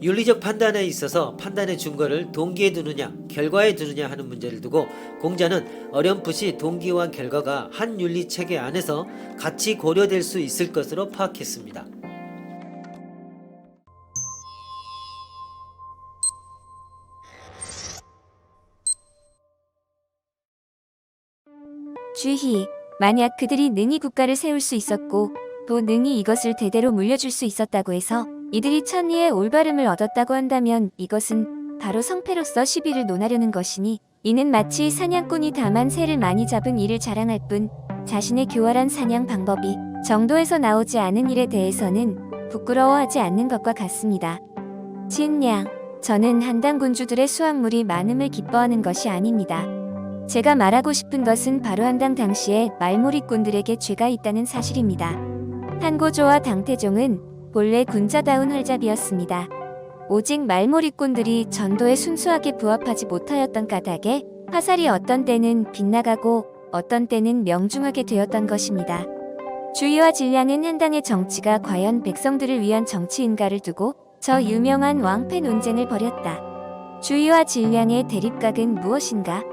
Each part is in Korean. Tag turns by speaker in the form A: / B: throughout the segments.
A: 윤리적 판단에 있어서 판단의 준거를 동기에 두느냐 결과에 두느냐 하는 문제를 두고 공자는 어렴풋이 동기와 결과가 한 윤리체계 안에서 같이 고려될 수 있을 것으로 파악했습니다.
B: 주희, 만약 그들이 능히 국가를 세울 수 있었고 또 능히 이것을 대대로 물려줄 수 있었다고 해서 이들이 천리의 올바름을 얻었다고 한다면 이것은 바로 성패로서 시비를 논하려는 것이니 이는 마치 사냥꾼이 다만 새를 많이 잡은 이를 자랑할 뿐 자신의 교활한 사냥 방법이 정도에서 나오지 않은 일에 대해서는 부끄러워하지 않는 것과 같습니다. 진양, 저는 한당 군주들의 수확물이 많음을 기뻐하는 것이 아닙니다. 제가 말하고 싶은 것은 바로 한당 당시에 말몰이꾼들에게 죄가 있다는 사실입니다. 한고조와 당태종은 본래 군자다운 활잡이었습니다. 오직 말몰이꾼들이 전도에 순수하게 부합하지 못하였던 까닭에 화살이 어떤 때는 빗나가고 어떤 때는 명중하게 되었던 것입니다. 주의와 진량은 한당의 정치가 과연 백성들을 위한 정치인가를 두고 저 유명한 왕패 논쟁을 벌였다. 주의와 진량의 대립각은 무엇인가?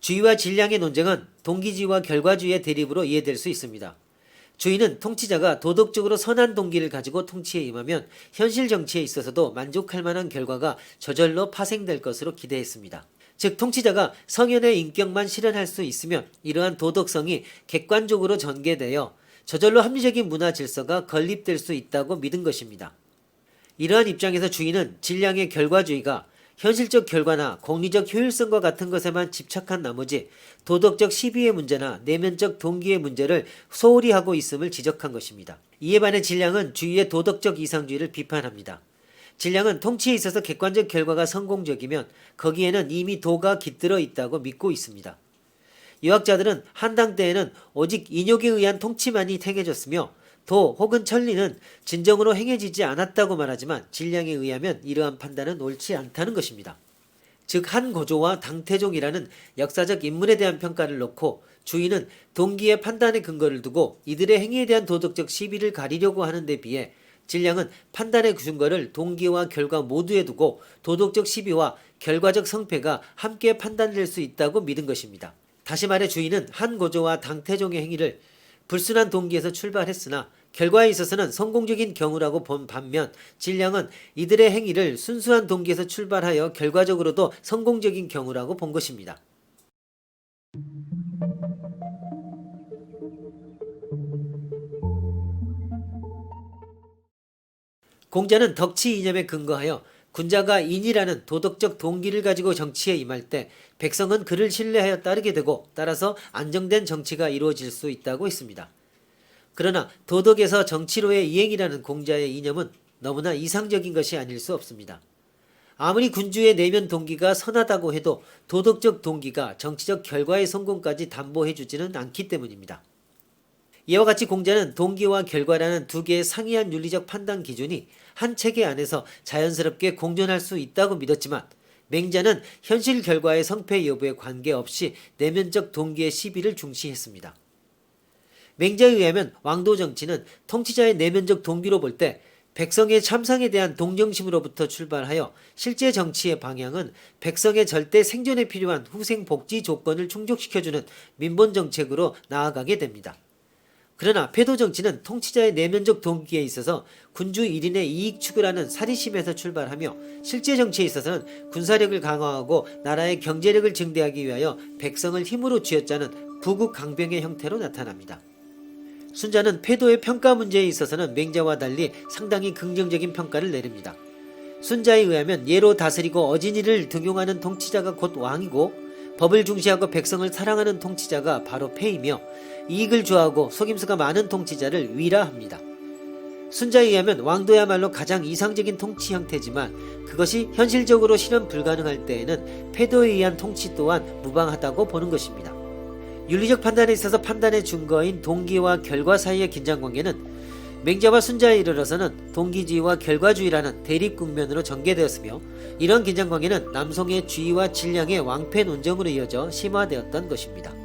A: 주의와 진량의 논쟁은 동기주의와 결과주의의 대립으로 이해될 수 있습니다. 주의는 통치자가 도덕적으로 선한 동기를 가지고 통치에 임하면 현실 정치에 있어서도 만족할 만한 결과가 저절로 파생될 것으로 기대했습니다. 즉 통치자가 성현의 인격만 실현할 수 있으면 이러한 도덕성이 객관적으로 전개되어 저절로 합리적인 문화 질서가 건립될 수 있다고 믿은 것입니다. 이러한 입장에서 주의는 진량의 결과주의가 현실적 결과나 공리적 효율성과 같은 것에만 집착한 나머지 도덕적 시비의 문제나 내면적 동기의 문제를 소홀히 하고 있음을 지적한 것입니다. 이에 반해 진량은 주의의 도덕적 이상주의를 비판합니다. 진량은 통치에 있어서 객관적 결과가 성공적이면 거기에는 이미 도가 깃들어 있다고 믿고 있습니다. 유학자들은 한당 때에는 오직 인욕에 의한 통치만이 행해졌으며 도 혹은 천리는 진정으로 행해지지 않았다고 말하지만 진량에 의하면 이러한 판단은 옳지 않다는 것입니다. 즉 한고조와 당태종이라는 역사적 인물에 대한 평가를 놓고 주의는 동기의 판단의 근거를 두고 이들의 행위에 대한 도덕적 시비를 가리려고 하는 데 비해 진량은 판단의 근거를 동기와 결과 모두에 두고 도덕적 시비와 결과적 성패가 함께 판단될 수 있다고 믿은 것입니다. 다시 말해 주의는 한고조와 당태종의 행위를 불순한 동기에서 출발했으나 결과에 있어서는 성공적인 경우라고 본 반면 진량은 이들의 행위를 순수한 동기에서 출발하여 결과적으로도 성공적인 경우라고 본 것입니다. 공자는 덕치 이념에 근거하여 군자가 인이라는 도덕적 동기를 가지고 정치에 임할 때 백성은 그를 신뢰하여 따르게 되고 따라서 안정된 정치가 이루어질 수 있다고 했습니다. 그러나 도덕에서 정치로의 이행이라는 공자의 이념은 너무나 이상적인 것이 아닐 수 없습니다. 아무리 군주의 내면 동기가 선하다고 해도 도덕적 동기가 정치적 결과의 성공까지 담보해주지는 않기 때문입니다. 이와 같이 공자는 동기와 결과라는 두 개의 상이한 윤리적 판단 기준이 한 체계 안에서 자연스럽게 공존할 수 있다고 믿었지만 맹자는 현실 결과의 성패 여부에 관계없이 내면적 동기의 시비를 중시했습니다. 맹자에 의하면 왕도 정치는 통치자의 내면적 동기로 볼 때 백성의 참상에 대한 동정심으로부터 출발하여 실제 정치의 방향은 백성의 절대 생존에 필요한 후생 복지 조건을 충족시켜주는 민본 정책으로 나아가게 됩니다. 그러나 패도 정치는 통치자의 내면적 동기에 있어서 군주 1인의 이익 추구라는 사리심에서 출발하며 실제 정치에 있어서는 군사력을 강화하고 나라의 경제력을 증대하기 위하여 백성을 힘으로 쥐어짜는 부국 강병의 형태로 나타납니다. 순자는 패도의 평가 문제에 있어서는 맹자와 달리 상당히 긍정적인 평가를 내립니다. 순자에 의하면 예로 다스리고 어진이를 등용하는 통치자가 곧 왕이고 법을 중시하고 백성을 사랑하는 통치자가 바로 패이며 이익을 좋아하고 속임수가 많은 통치자를 위라 합니다. 순자에 의하면 왕도야말로 가장 이상적인 통치 형태지만 그것이 현실적으로 실현 불가능할 때에는 패도에 의한 통치 또한 무방하다고 보는 것입니다. 윤리적 판단에 있어서 판단의 준거인 동기와 결과 사이의 긴장관계는 맹자와 순자에 이르러서는 동기주의와 결과주의라는 대립국면으로 전개되었으며 이런 긴장관계는 남송의 주의와 진량의 왕패 논쟁으로 이어져 심화되었던 것입니다.